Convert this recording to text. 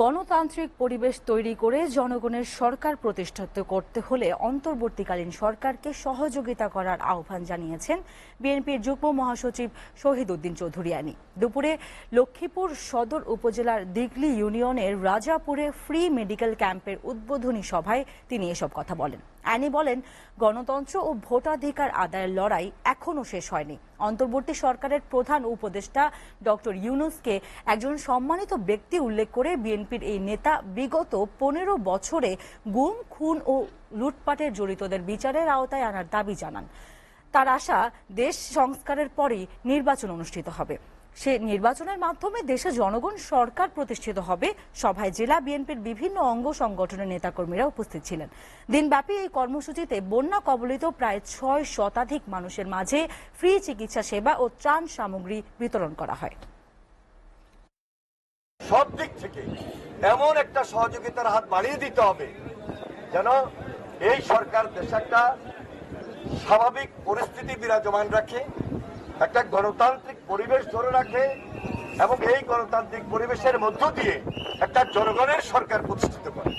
গণতান্ত্রিক পরিবেশ তৈরি করে জনগণের সরকার প্রতিষ্ঠিত করতে হলে অন্তর্বর্তীকালীন সরকারকে সহযোগিতা করার আহ্বান জানিয়েছেন বিএনপির যুগ্ম মহাসচিব শহীদ উদ্দিন চৌধুরিয়ানী। দুপুরে লক্ষ্মীপুর সদর উপজেলার দিগলি ইউনিয়নের রাজাপুরে ফ্রি মেডিকেল ক্যাম্পের উদ্বোধনী সভায় তিনি এসব কথা বলেন। আইনি বলেন, গণতন্ত্র ও ভোটাধিকার আদায়ের লড়াই এখনো শেষ হয়নি। অন্তর্বর্তী সরকারের প্রধান উপদেষ্টা ডক্টর ইউনূসকে একজন সম্মানিত ব্যক্তি উল্লেখ করে বিএনপির এই নেতা বিগত 15 বছরে গুম, খুন ও লুটপাটের জড়িতদের বিচারের আওতায় আনার দাবি জানান। তার আশা, দেশ সংস্কারের পরই নির্বাচন অনুষ্ঠিত হবে। সে নির্বাচনের মাধ্যমে দেশে জনগণ সরকার প্রতিষ্ঠিত হবে। সভায় জেলা বিএনপির বিভিন্ন অঙ্গ সংগঠনের নেতাকর্মীরা উপস্থিত ছিলেন। দিনব্যাপী এই কর্মসূচিতে বন্যা কবলিত প্রায় 6 শতাধিক মানুষের মাঝে ফ্রি চিকিৎসা সেবা ও ত্রাণ সামগ্রী বিতরণ করা হয়। সব দিক থেকে এমন একটা সহযোগিতার হাত বাড়িয়ে দিতে হবে যেন এই সরকার দেশে একটা স্বাভাবিক পরিস্থিতি বিরাজমান রাখে, একটা গণতান্ত্রিক পরিবেশ ধরে রাখে এবং এই গণতান্ত্রিক পরিবেশের মধ্য দিয়ে একটা জনগণের সরকার প্রতিষ্ঠিত করে।